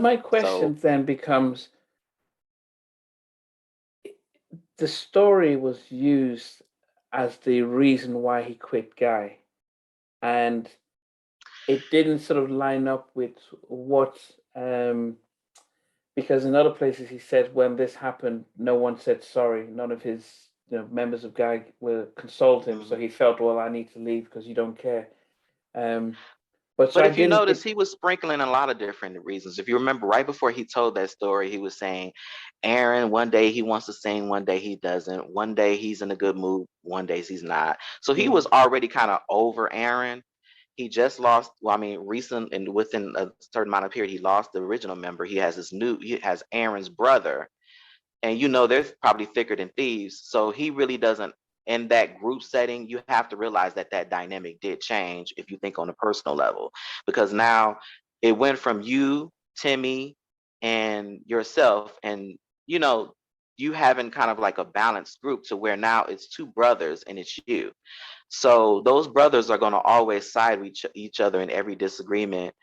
But my So question then becomes, the story was used as the reason why he quit Guy, and it didn't sort of line up with what, um, because in other places he said when this happened, no one said sorry. None of his members of Guy were consoled him, so mhm. he felt, well, I need to leave because you don't care. Um, but so But I if you didn't. notice, he was sprinkling a lot of different reasons. If you remember, right before he told that story, he was saying, Aaron, one day he wants to sing, one day he doesn't. One day he's in a good mood, one day he's not. So he Mm, was already kind of over Aaron. He just lost, well, I mean, recent and within a certain amount of period, he lost the original member. He has Aaron's brother. And they're probably thicker than thieves. So he really doesn't, in that group setting, you have to realize that that dynamic did change if you think on a personal level, because now it went from you, Timmy, and yourself, and you know, you having kind of like a balanced group to where now it's two brothers and it's you. So those brothers are going to always side with each other in every disagreement,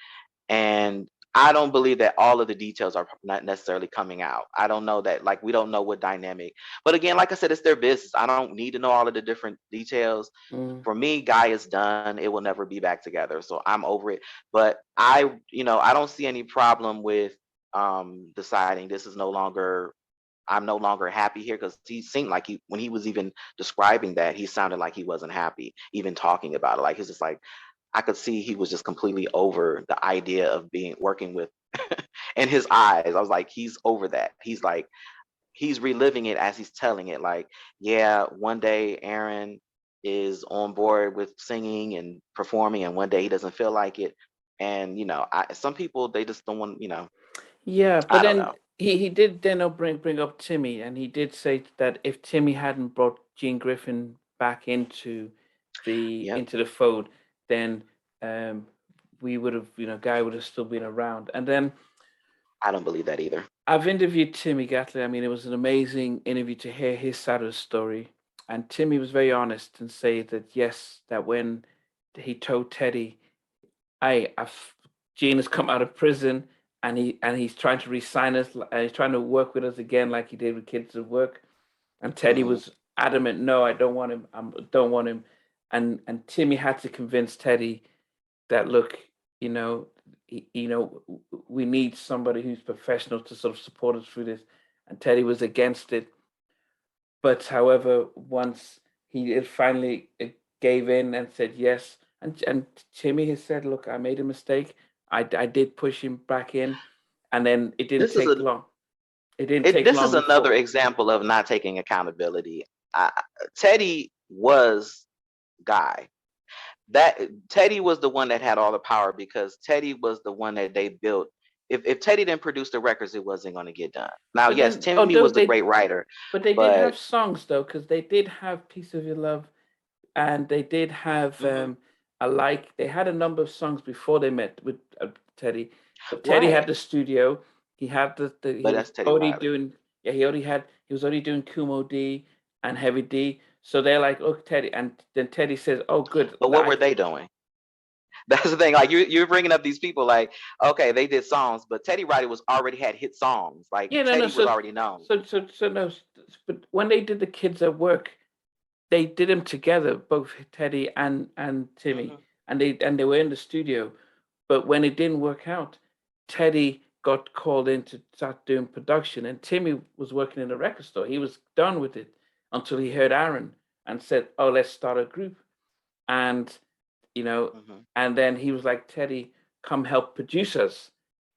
and I don't believe that all of the details are not necessarily coming out. I don't know that, like, we don't know what dynamic. But again, like I said, it's their business. I don't need to know all of the different details. mm. For me, Guy is done. It will never be back together. So I'm over it. But I don't see any problem with deciding this is no longer. I'm no longer happy here, because he seemed like when he was even describing that, he sounded like he wasn't happy, even talking about it. Like he's just like, I could see he was just completely over the idea of being working with in his eyes. I was like, he's over that. He's like, he's reliving it as he's telling it. Like, yeah, one day Aaron is on board with singing and performing, and one day he doesn't feel like it. And some people, they just don't want. Yeah, but I don't then know. he did then bring up Timmy, and he did say that if Timmy hadn't brought Gene Griffin back Yep, into the fold, then um we would have, Guy would have still been around. And then I don't believe that either. I've interviewed Timmy Gatley. I mean, it was an amazing interview to hear his side of the story. And Timmy was very honest and say that yes, that when he told Teddy, I've Gene has come out of prison, and he's trying to resign us, and he's trying to work with us again like he did with Kids at Work. And Teddy Hmm. was adamant, no, I don't want him. I don't want him. And Timmy had to convince Teddy that, look, you know, we need somebody who's professional to sort of support us through this. And Teddy was against it. But however, once he finally gave in and said yes, and Timmy has said, "Look, I made a mistake. I did push him back in, and then it didn't This is take a long. It didn't take this is long another before." example of not taking accountability. I, Teddy was Guy. That Teddy was the one that had all the power, because Teddy was the one that they built. If Teddy didn't produce the records, it wasn't going to get done. Now, But yes, then, Timmy was although the great writer, but they did but have songs though, because they did have "Piece of Your Love," and they did have mhm, They had a number of songs before they met with Teddy. But Teddy had right, the studio. He had he but was that's Teddy already Riley. doing. Yeah, he was already doing Kumo D and Heavy D. So they're like, "Look, Teddy," and then Teddy says, "Oh, good. But what were they doing? That's the thing. Like you're bringing up these people, like, okay, they did songs, but Teddy Riley was already had hit songs. Like Yeah, no, no. Teddy was So already known. no. But when they did the Kids at Work, they did them together, both Teddy and Timmy, Hmm. and they were in the studio. But when it didn't work out, Teddy got called in to start doing production, and Timmy was working in a record store. He was done with it until he heard Aaron and said, "Oh, let's start a group." And you know, Hmm. and then he was like, "Teddy, come help produce us."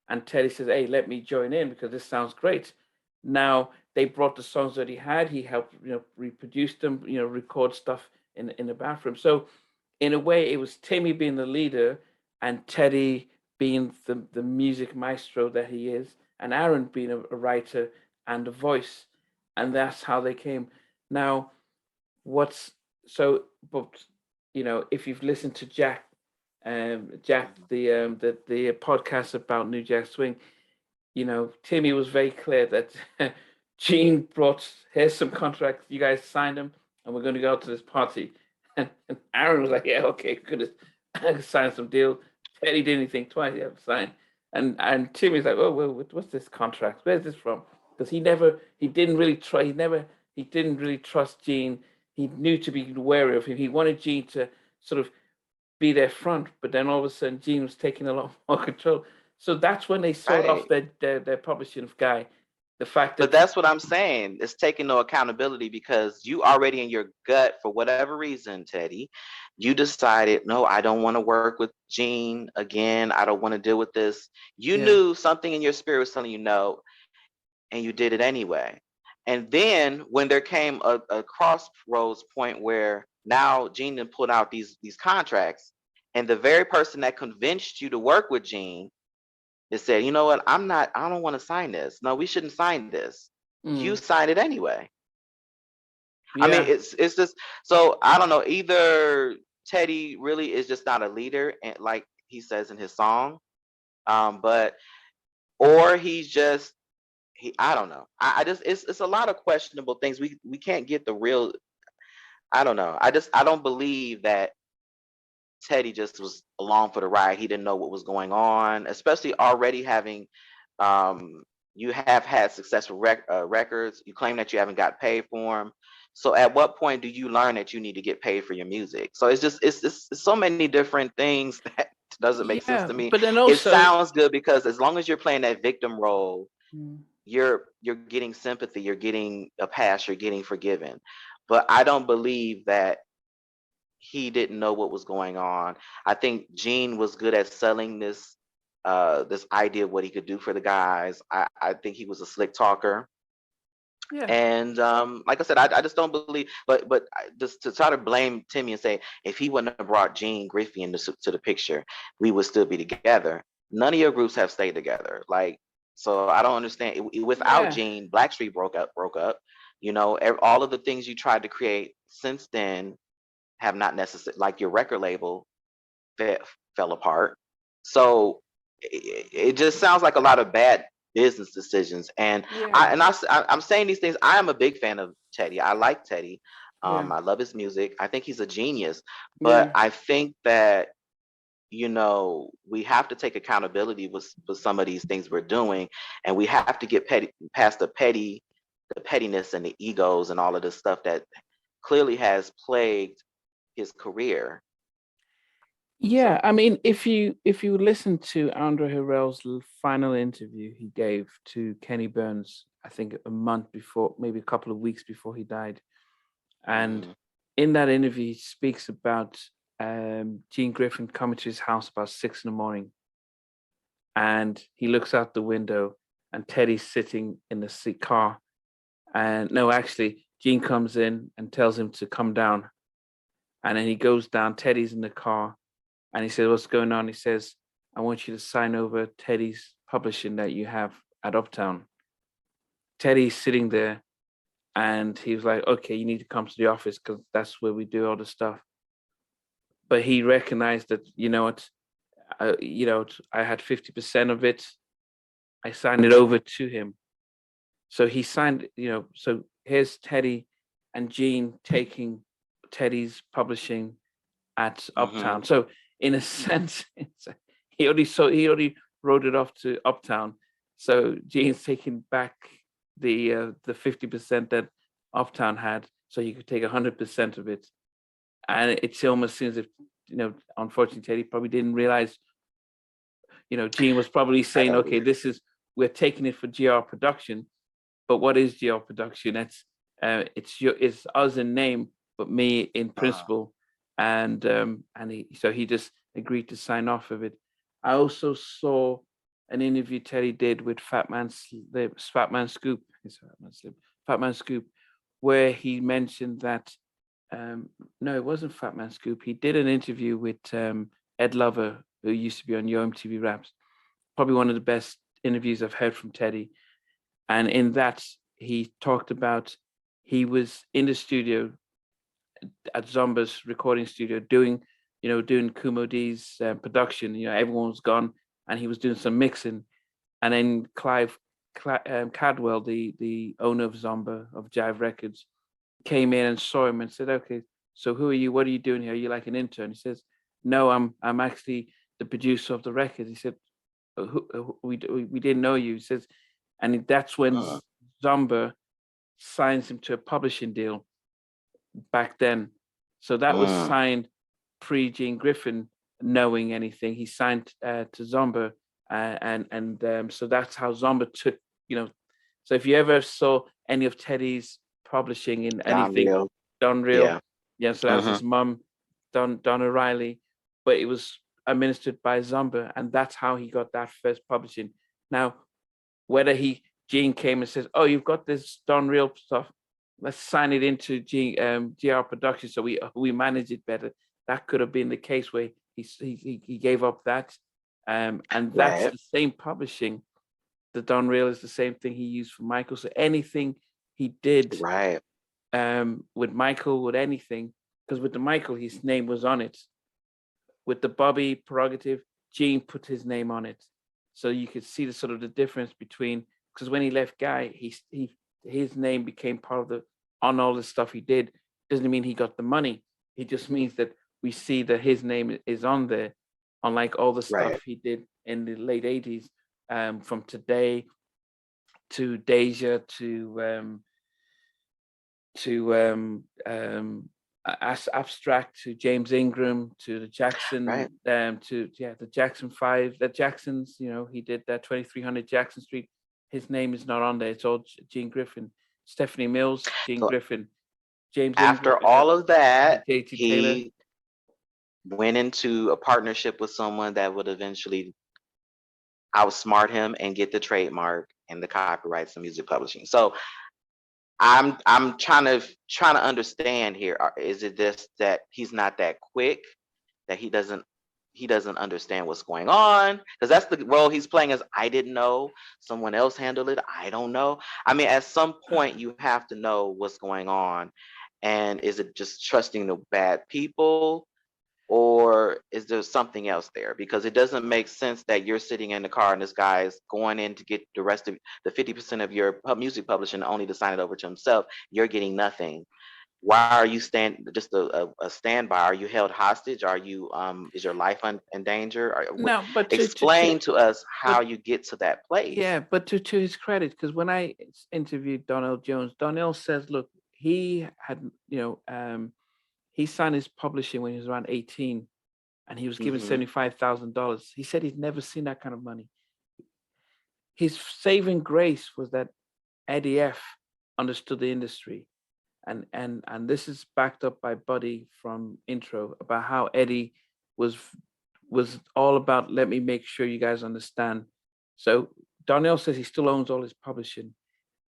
And Teddy says, "Hey, let me join in because this sounds great." Now they brought the songs that he had. He helped, reproduce them, record stuff in the bathroom. So in a way, it was Timmy being the leader and Teddy being the music maestro that he is, and Aaron being a writer and a voice, and that's how they came. Now, what's so? But if you've listened to Jack, Hmm. the podcast about New Jack Swing, Timmy was very clear that Gene brought, here's some contracts, you guys signed them, and we're going to go to this party. And Aaron was like, yeah, okay, good. Sign some deal. Teddy didn't think twice. Yeah, sign. And Timmy's like, oh well, what's this contract? Where's this from? Because he didn't really trust Gene. He knew to be wary of him. He wanted Gene to sort of be their front, but then all of a sudden Gene was taking a lot more control. So that's when they sold off Right. their publishing guy. The fact But that that's what I'm saying. It's taking no accountability because you already in your gut, for whatever reason, Teddy, you decided, no, I don't want to work with Gene again. I don't want to deal with this. You yeah knew something in your spirit was telling you no, and you did it anyway. And then when there came a crossroads point where now Gene then put out these contracts, and the very person that convinced you to work with Gene, it said, you know what, I don't want to sign this. No, we shouldn't sign this. You mm, signed it anyway. I mean, yeah it's just, so I don't know. Either Teddy really is just not a leader, and like he says in his song, but or he's just I don't know. I just it's a lot of questionable things. We can't get the real. I don't know. I don't believe that Teddy just was along for the ride. He didn't know what was going on, especially already having. You have had successful records. You claim that you haven't got paid for them. So at what point do you learn that you need to get paid for your music? So it's just it's so many different things that doesn't make sense yeah. to me. But then It also, sounds good because as long as you're playing that victim role, mm, you're getting sympathy, you're getting a pass, you're getting forgiven. But I don't believe that he didn't know what was going on. I think Gene was good at selling this idea of what he could do for the guys. I think he was a slick talker. yeah And like I said, I just don't believe. Just to try to blame Timmy and say if he wouldn't have brought Gene Griffey into to the picture, we would still be together. None of your groups have stayed together. Like, so I don't understand. Without yeah Gene, Blackstreet broke up. Broke up. You know, all of the things you tried to create since then have not necessarily, like your record label fe- fell apart. So it just sounds like a lot of bad business decisions. And yeah I'm saying these things. I am a big fan of Teddy. I like Teddy. yeah I love his music. I think he's a genius. But yeah I think that we have to take accountability with some of these things we're doing, and we have to get past the pettiness and the egos and all of this stuff that clearly has plagued his career. Yeah, So I mean, if you listen to Andre Harrell's final interview he gave to Kenny Burns, I think a month before, maybe a couple of weeks before he died, and mhm, in that interview he speaks about Gene Griffin coming to his house about 6 in the morning, and he looks out the window, and Teddy's sitting in the seat car, and no, actually, Gene comes in and tells him to come down, and then he goes down. Teddy's in the car. And he says, what's going on? He says, I want you to sign over Teddy's publishing that you have at Uptown. Teddy's sitting there and he was like, okay, you need to come to the office because that's where we do all the stuff. But he recognized that, you know what, I had 50% of it. I signed it over to him. So he signed, so here's Teddy and Gene taking Teddy's publishing at mhm. Uptown. So in a sense, he already wrote it off to Uptown. So Gene's taking back the 50% that Uptown had, so he could take 100% of it. And it almost seems as if unfortunately, Teddy probably didn't realize. Gene was probably I saying, don't "Okay, either. we're taking it for GR production, but what is GR production? It's us in name, but me in Uh, principle." And he just agreed to sign off of it. I also saw an interview Teddy did with Fat Man Scoop, Fat Man Scoop, where he mentioned that. No, it wasn't Fat Man Scoop. He did an interview with Ed Lover, who used to be on Yo MTV Raps. Probably one of the best interviews I've heard from Teddy. And in that, he talked about he was in the studio at Zomba's recording studio doing Kumo D's production. Everyone was gone, and he was doing some mixing. And then Cadwell, the owner of Zomba of Jive Records, came in and saw him and said, "Okay, so who are you? What are you doing here? Are you like an intern?" He says, "No, I'm actually the producer of the record." He said, we didn't know you. He says, and that's when Zomba signs him to a publishing deal back then. So that was signed pre Gene Griffin knowing anything. He signed to Zomba, so that's how Zomba took, So if you ever saw any of Teddy's publishing in anything, Don Real, so that was his mum, Donna Riley, but it was administered by Zomba, and that's how he got that first publishing. Now, whether Gene came and says, "Oh, you've got this Don Real stuff, let's sign it into GR Productions so we manage it better." That could have been the case where he gave up that, and that's the same publishing. The Don Real is the same thing he used for Michael. So anything he did, with Michael, with anything, because with the Michael, his name was on it. With the Bobby Prerogative, Gene put his name on it, so you could see the sort of the difference between. Because when he left Guy, his name became part of on all the stuff he did. Doesn't mean he got the money. It just means that we see that his name is on there, unlike all the stuff he did in the late 80s, from Today to Deja to Abstract to James Ingram to the Jackson, the Jackson 5, the Jacksons. He did that 2300 Jackson Street. His name is not on there. It's all Gene Griffin. Stephanie Mills, Gene Griffin. James after Ingram, all of that, J.T. he Taylor went into a partnership with someone that would eventually outsmart him and get the trademark and the copyrights and music publishing. So I'm trying to understand here. Is it just that he's not that quick, that he doesn't understand what's going on? Because that's the role he's playing. As I didn't know, someone else handled it. I don't know. I mean, at some point you have to know what's going on, and is it just trusting the bad people, or is there something else there? Because it doesn't make sense that you're sitting in the car and this guy is going in to get the rest of the 50% of your music publishing only to sign it over to himself. You're getting nothing. Why are you just a standby? Are you held hostage? Are you is your life in danger? No, but explain to us how you get to that place. Yeah, but to his credit, because when I interviewed Donnell Jones, Donnell says, look, he had, he signed his publishing when he was around 18, and he was given $75,000. He said he'd never seen that kind of money. His saving grace was that Eddie F understood the industry. And this is backed up by Buddy from Intro, about how Eddie was all about, let me make sure you guys understand. So Donnell says he still owns all his publishing,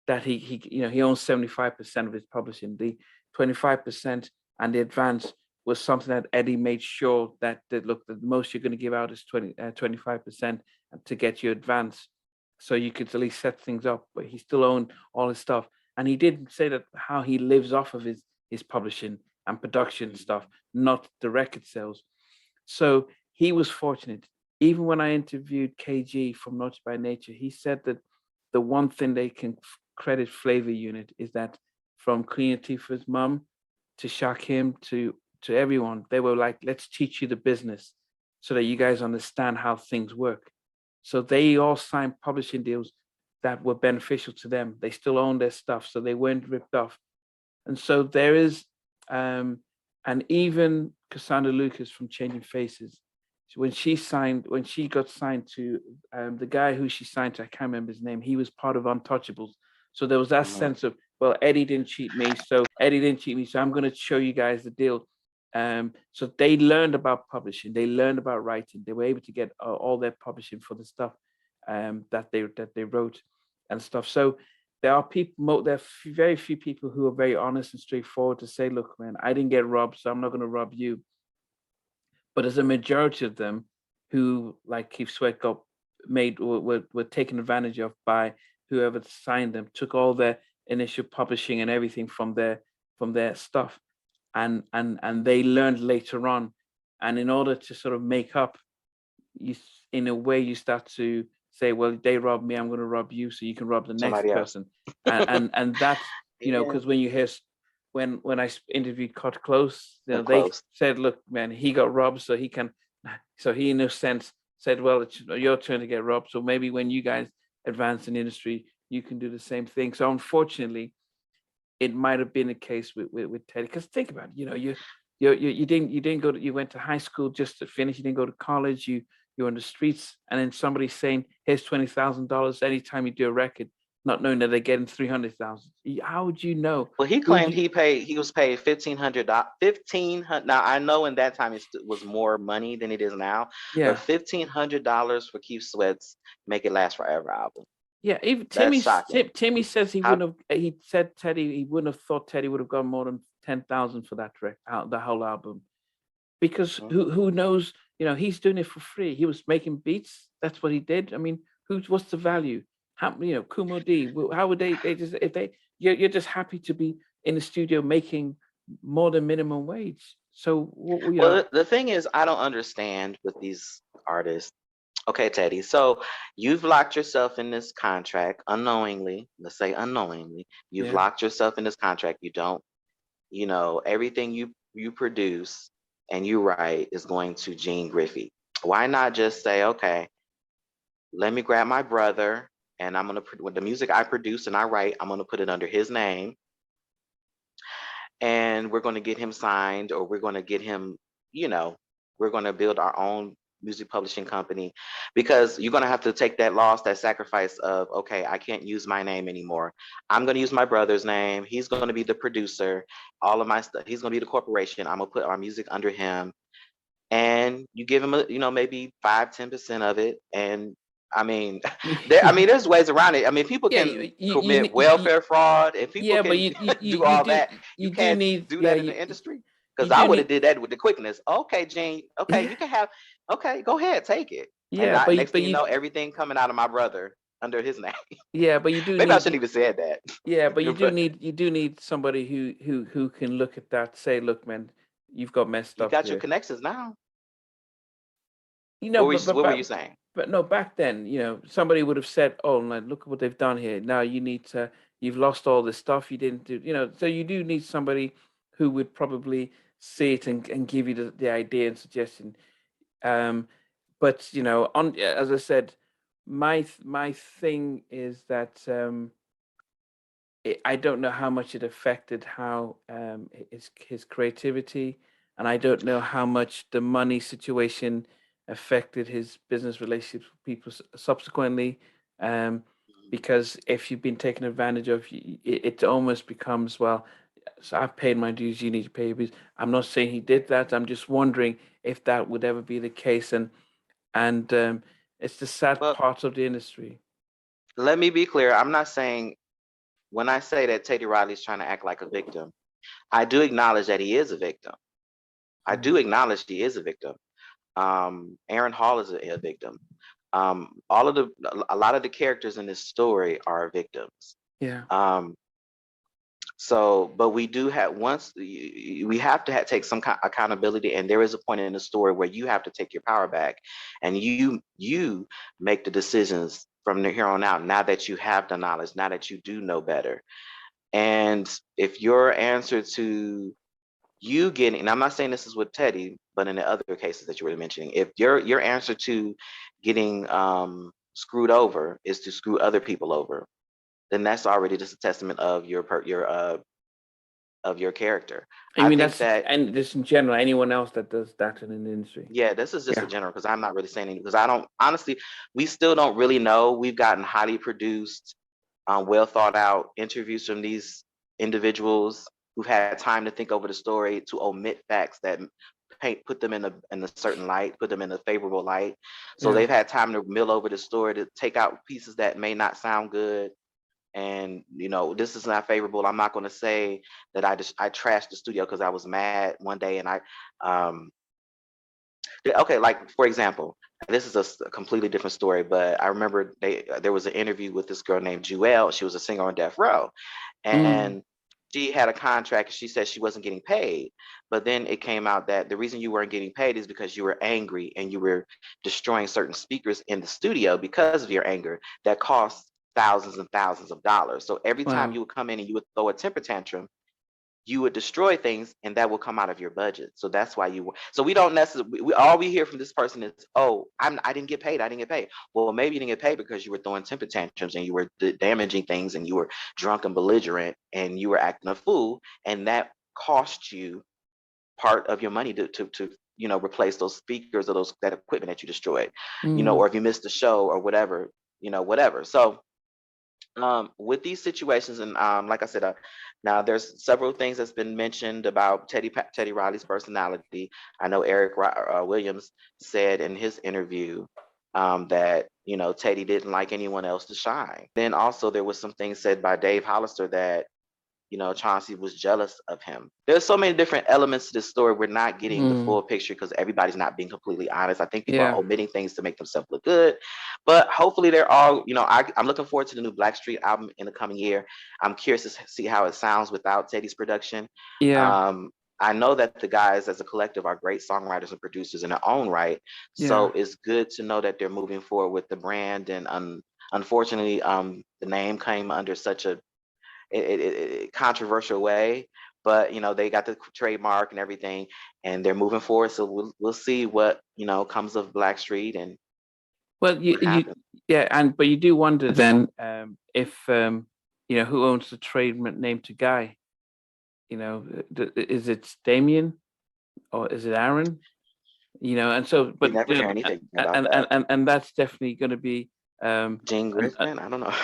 that he owns 75% of his publishing. The 25% and the advance was something that Eddie made sure that look, the most you're going to give out is 25% to get your advance, so you could at least set things up. But he still owned all his stuff. And he did say that how he lives off of his publishing and production stuff, not the record sales. So he was fortunate. Even when I interviewed KG from Naughty by Nature, he said that the one thing they can credit Flavor Unit is that from Queen Latifah's mum to Shakim to everyone, they were like, let's teach you the business so that you guys understand how things work. So they all signed publishing deals that were beneficial to them. They still own their stuff, so they weren't ripped off. And so there is, and even Cassandra Lucas from Changing Faces, when she got signed to the guy who she signed to, I can't remember his name, he was part of Untouchables. So there was that sense of, well, Eddie didn't cheat me, so I'm going to show you guys the deal. So they learned about publishing, they learned about writing, they were able to get all their publishing for the stuff that they wrote and stuff. So there are very few people who are very honest and straightforward to say, look, man, I didn't get robbed, so I'm not going to rob you. But there's a majority of them who, like Keith Sweat, were taken advantage of by whoever signed them, took all their initial publishing and everything from their stuff, and they learned later on. And in order to sort of make up, in a way, you start to say, well, they robbed me, I'm going to rob you, so you can rob the next person. And that's, because when you hear, when I interviewed Cut Close, they said, look, man, he got robbed, so he in a sense said, well, it's your turn to get robbed. So maybe when you guys advance in the industry, you can do the same thing. So unfortunately, it might have been a case with Teddy. Because think about it, you didn't go to, you went to high school just to finish. You didn't go to college. You're on the streets, and then somebody's saying, "Here's $20,000 anytime you do a record," not knowing that they're getting 300,000. How would you know? Well, he Who would claimed you? he was paid $1,500. 1,500. Now I know in that time it was more money than it is now, but Yeah, $1,500 for Keith Sweat's "Make It Last Forever" album. yeah. Even That's shocking. Timmy says he How? wouldn't have. He said Teddy he wouldn't have thought Teddy would have gone more than 10,000 for that the whole album. Because Mhm. who knows? He's doing it for free. He was making beats. That's what he did. I mean, what's the value? How Kumo D? How would they just if they you're just happy to be in the studio making more than minimum wage. So Well, the thing is, I don't understand with these artists. Okay, Teddy. So you've locked yourself in this contract unknowingly. Let's say unknowingly, you've yeah. locked yourself in this contract. You don't, everything you produce and you write is going to Gene Griffey. Why not just say, okay, let me grab my brother and I'm gonna with the music I produce and I write, I'm gonna put it under his name, and we're gonna get him signed, or we're gonna get him, you know, we're gonna build our own music publishing company, because you're gonna have to take that loss, that sacrifice of, okay, I can't use my name anymore. I'm gonna use my brother's name. He's gonna be the producer, all of my stuff. He's gonna be the corporation. I'm gonna put our music under him, and you give him maybe 5-10% of it. And I mean, there's ways around it. I mean, people Yeah, can commit welfare fraud, and people yeah, but can do you all do that. You you do can't need do yeah that in you the industry, you because I do would have need did that with the quickness. Okay, Gene. Okay, yeah you can have. Okay, go ahead, take it. And yeah but next thing you know, everything coming out of my brother under his name. you do Maybe I need shouldn't even said that. yeah, but But you do need somebody who can look at that, say, look, man, you've got messed you up got your here. connections now. But What were you saying? no, back then, somebody would have said, "Oh, man, look at what they've done here. Now you've lost all this stuff you didn't do." So you do need somebody who would probably see it and give you the idea and suggestion. Um, but on as I said, my thing is that I don't know how much it affected how his creativity, and I don't know how much the money situation affected his business relationships with people subsequently. Um, because if you've been taken advantage of, it almost becomes, well. So I've paid my dues. You need to pay your dues. I'm not saying he did that. I'm just wondering if that would ever be the case, and it's the sad Well, part of the industry. let me be clear. I'm not saying, when I say that Teddy Riley's trying to act like a victim, I do acknowledge that he is a victim. I do Mm. acknowledge he is a victim. Aaron Hall is a victim. A lot of the characters in this story are victims. Yeah. Um, so, but we do have, we have to take some accountability, and there is a point in the story where you have to take your power back, and you make the decisions from here on out. Now that you have the knowledge, now that you do know better, and if your answer to you getting, and I'm not saying this is with Teddy, but in the other cases that you were mentioning, if your answer to getting screwed over is to screw other people over, then that's already just a testament of your character. I I mean, think that's that, and just in general, anyone else that does that in the industry. yeah, this is just a Yeah. general, because I'm not really saying anything, because I don't, honestly, we still don't really know. We've gotten highly produced, well thought out interviews from these individuals who've had time to think over the story, to omit facts that put them in a certain light, put them in a favorable light. So Yeah. they've had time to mill over the story, to take out pieces that may not sound good. And this is not favorable. I'm not going to say that I trashed the studio because I was mad one day, and um okay, like, for example, this is a completely different story, but I remember there was an interview with this girl named Jewel. She was a singer on Death Row, Mm. and she had a contract. She said she wasn't getting paid, but then it came out that the reason you weren't getting paid is because you were angry and you were destroying certain speakers in the studio because of your anger. That cost thousands and thousands of dollars. So every time Wow. you would come in and you would throw a temper tantrum, you would destroy things and that will come out of your budget. So that's why so we don't necessarily, all we hear from this person is, oh, I didn't get paid. I didn't get paid. Well, maybe you didn't get paid because you were throwing temper tantrums and you were damaging things and you were drunk and belligerent and you were acting a fool. And that cost you part of your money to replace those speakers or that equipment that you destroyed, or if you missed the show or whatever, whatever. So with these situations, and like I said, now there's several things that's been mentioned about Teddy Riley's personality. I know Eric Williams said in his interview that Teddy didn't like anyone else to shine. Then also there was some things said by Dave Hollister that Chauncey was jealous of him. There's so many different elements to this story. We're not getting the full picture because everybody's not being completely honest. I think people are omitting things to make themselves look good, but hopefully they're all, I'm looking forward to the new Blackstreet album in the coming year. I'm curious to see how it sounds without Teddy's production. I know that the guys as a collective are great songwriters and producers in their own right. So it's good to know that they're moving forward with the brand. And unfortunately, the name came under such a controversial way, but they got the trademark and everything, and they're moving forward. So we'll see what comes of Blackstreet and but you do wonder then if who owns the trademark name to Guy? Is it Damien or is it Aaron? And so, but never hear anything about that. And that's definitely going to be Gene Grisman. I don't know.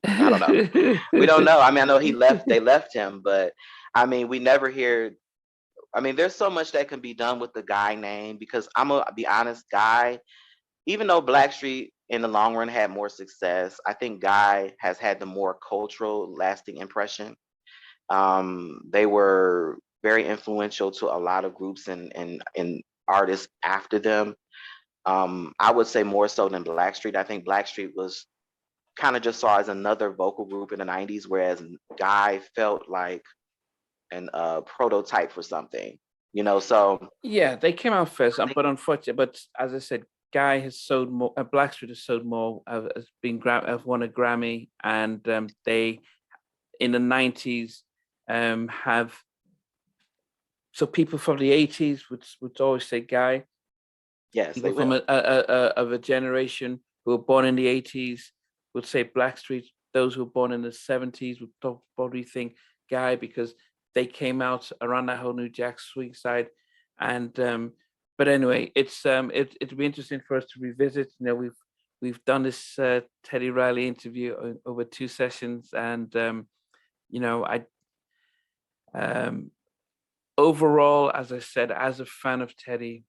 I don't know. We don't know. I mean, I know they left him, but I mean, we never hear. I mean, there's so much that can be done with the Guy name, because I'm gonna be honest, Guy, even though Blackstreet in the long run had more success, I think Guy has had the more cultural lasting impression. They were very influential to a lot of groups and artists after them. I would say more so than Blackstreet. I think Blackstreet was kind of just saw as another vocal group in the 90s, whereas Guy felt like an prototype for something, so. Yeah, they came out first, but unfortunately, but as I said, Guy has sold more, Blackstreet has sold more, have won a Grammy, and they, in the 90s, have, so people from the 80s would always say Guy. Yes, people from a generation who were born in the 80s would say Blackstreet. Those who were born in the 70s would probably think Guy, because they came out around that whole New Jack Swing side. And but anyway, it'll be interesting for us to revisit. We've done this Teddy Riley interview over 2 sessions, and overall, as I said, as a fan of Teddy,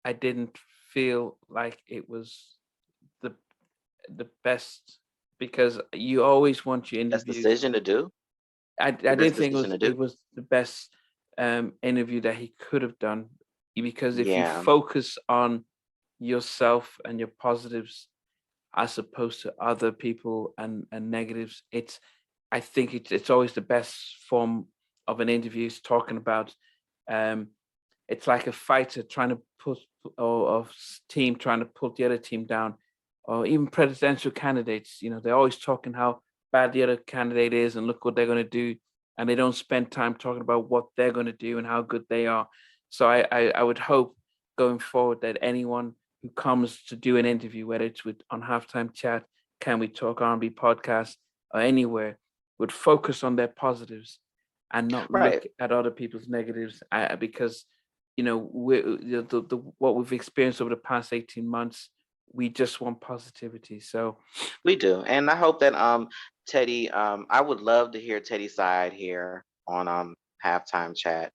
I didn't feel like it was the best, because you always want your interview. Best decision to do. I didn't think it was the best interview that he could have done, because if you focus on yourself and your positives as opposed to other people and negatives, I think it's always the best form of an interview. Is talking about it's like a fighter trying to put, or a team trying to put the other team down, or even presidential candidates. They're always talking how bad the other candidate is and look what they're going to do, and they don't spend time talking about what they're going to do and how good they are. So I would hope going forward that anyone who comes to do an interview, whether it's on Halftime Chat, Can We Talk R&B Podcast, or anywhere, would focus on their positives and not look at other people's negatives, because what we've experienced over the past 18 months, we just want positivity. So we do. And I hope that Teddy, I would love to hear Teddy's side here on Halftime Chat.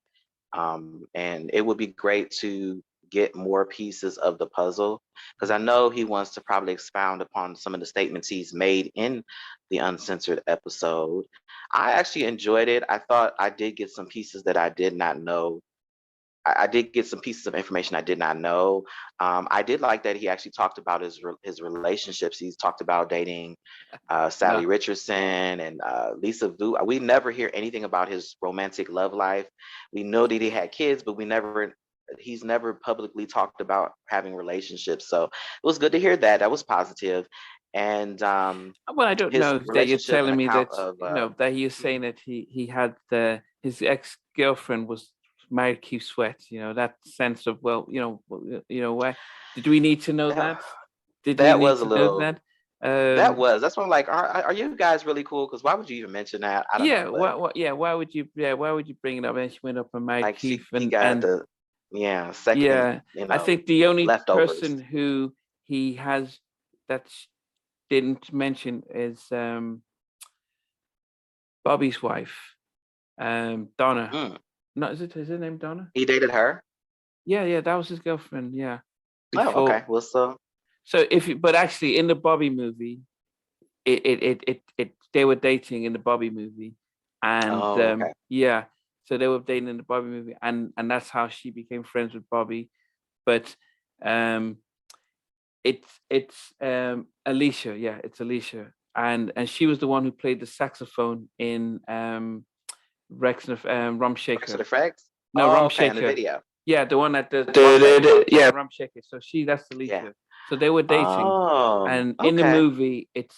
And it would be great to get more pieces of the puzzle, because I know he wants to probably expound upon some of the statements he's made in the Uncensored episode. I actually enjoyed it. I thought I did get some pieces that I did not know. I did get some pieces of information I did not know. I did like that he actually talked about his relationships. He's talked about dating Sally Richardson and Lisa Vu. We never hear anything about his romantic love life. We know that he had kids, but he's never publicly talked about having relationships. So it was good to hear that. That was positive. and Well, I don't his know that you're relationship and telling me account that of that you're saying that he had his ex-girlfriend was married Keith Sweat. That sense of why did we need to know that, that? Did we that need was a to know little that? that's why I'm like, are you guys really cool? Because why would you even mention that? I don't Yeah. know, but Why would you? Yeah. Why would you bring it up? And she went up and married like Keith, he and got and the second, yeah, I think the only leftovers. person who he has that didn't mention is Bobby's wife, Donna. Mm. No, is her name Donna? He dated her. Yeah, that was his girlfriend. Yeah, Oh, before. okay. Well, so So but actually, in the Bobby movie, they were dating in the Bobby movie, and oh, okay. yeah, so they were dating in the Bobby movie, and that's how she became friends with Bobby. But um, it's Alicia. Yeah, it's Alicia, and she was the one who played the saxophone in Rex and Rum Rest of Shaker. the facts. No, Oh, Rum okay. In the Shaker. video. Yeah, the one that does The one that yeah, Rum Shaker. So that's Yeah. Alicia. So they were dating, Oh, and in the okay. movie, it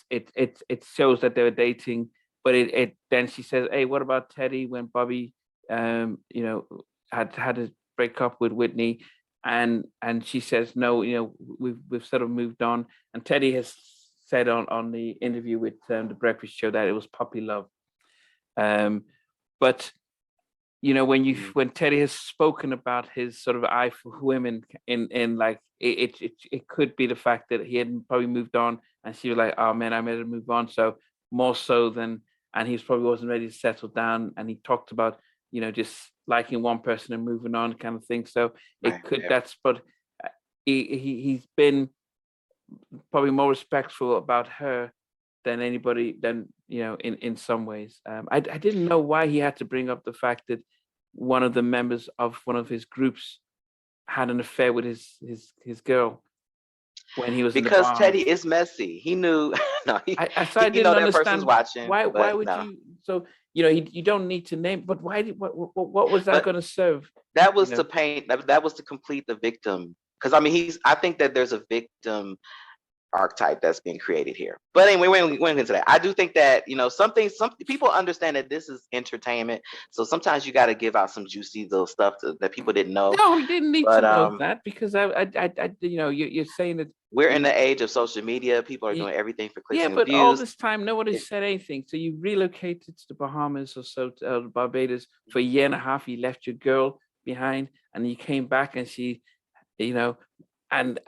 shows that they were dating. But it then she says, "Hey, what about Teddy when Bobby, had a breakup with Whitney?" And she says, "No, we've sort of moved on." And Teddy has said on the interview with the Breakfast Show that it was puppy love. But when Teddy has spoken about his sort of eye for women in like it could be the fact that he hadn't probably moved on, and she was like, "Oh man, I made him move on." So more so than, and he probably wasn't ready to settle down, and he talked about just liking one person and moving on kind of thing. So Right. it could Yeah. that's but he's been probably more respectful about her than anybody than in some ways. I didn't know why he had to bring up the fact that one of the members of one of his groups had an affair with his girl when he was in the Because Bahamas. Teddy is messy. He knew. No, So I he didn't know that person's understand watching, why but would no. you, so you don't need to name, but why did what was that But going to serve? that was to paint. That was to complete the victim. Because I mean, I think that there's a victim archetype that's being created here. But anyway, we went into that. I do think that some people understand that this is entertainment, so sometimes you got to give out some juicy little stuff that people didn't know. No, he didn't need to But know that, because you're saying that we're in the age of social media. People are you, doing everything for clicks yeah, and but all views. this time nobody said anything. So you relocated to the Bahamas or so, to Barbados for a year and a half. You left your girl behind, and you came back, and she, and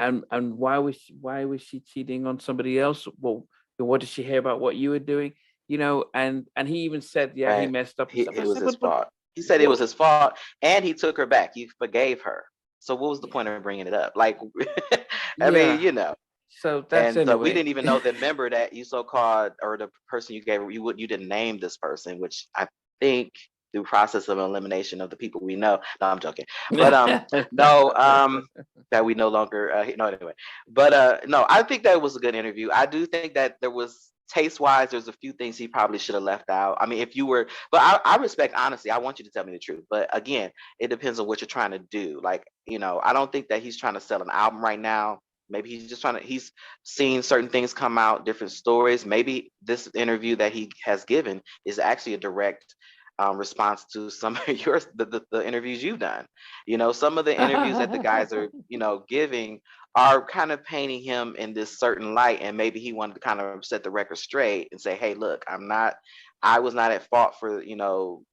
why was she cheating on somebody else? Well, what did she hear about what you were doing? And he even said, yeah, he Right. messed up and stuff. I It was said, his but fault. He said it what? was his fault, and he took her back. He forgave her. So what was the point of bringing it up? Like, I mean, Yeah. So that's And so we anyway. didn't even know the member that you so called, or the person you gave, you didn't name this person, which I think through process of elimination of the people we know. No, I'm joking. But no, that we no longer no, anyway. But no, I think that was a good interview. I do think that there was, taste wise, there's a few things he probably should have left out. I mean, if you were, but I respect honesty. I want you to tell me the truth. But again, it depends on what you're trying to do. Like, I don't think that he's trying to sell an album right now. Maybe he's just he's seen certain things come out, different stories. Maybe this interview that he has given is actually a direct response to some of the interviews you've done. Some of the interviews that the guys are, giving are kind of painting him in this certain light. And maybe he wanted to kind of set the record straight and say, hey, look, I was not at fault for,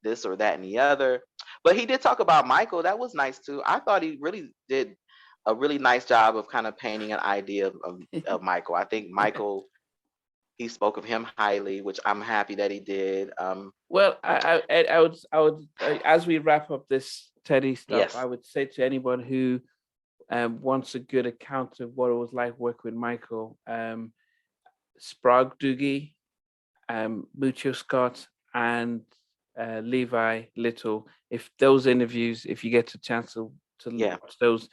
this or that and the other. But he did talk about Michael. That was nice too. I thought he really did a really nice job of kind of painting an idea of Michael. I think Michael, he spoke of him highly, which I'm happy that he did. Well, I would as we wrap up this Teddy stuff, Yes. I would say to anyone who wants a good account of what it was like working with Michael, Sprague Doogie, Mucho Scott, and Levi Little. If those interviews, if you get a chance to watch those,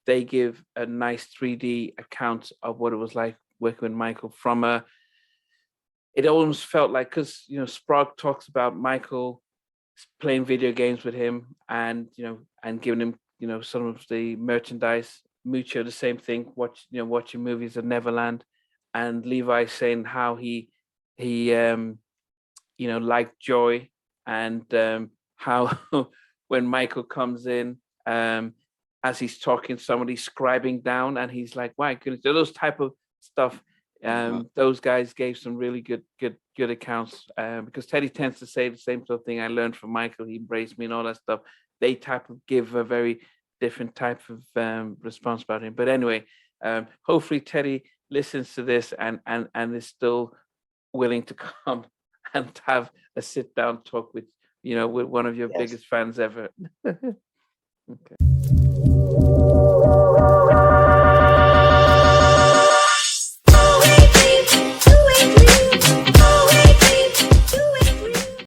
they give a nice 3D account of what it was like working with Michael. It almost felt like, because Sprague talks about Michael playing video games with him, and and giving him some of the merchandise. Mucho the same thing, watching movies at Neverland, and Levi saying how he liked Joy, and how when Michael comes in, as he's talking, somebody's scribing down, and he's like, "My goodness," those type of stuff. Those guys gave some really good accounts, because Teddy tends to say the same sort of thing. I learned from Michael. He embraced me and all that stuff. They type of give a very different type of response about him. But anyway, hopefully Teddy listens to this and is still willing to come and have a sit down talk with with one of your Yes. biggest fans ever. Okay.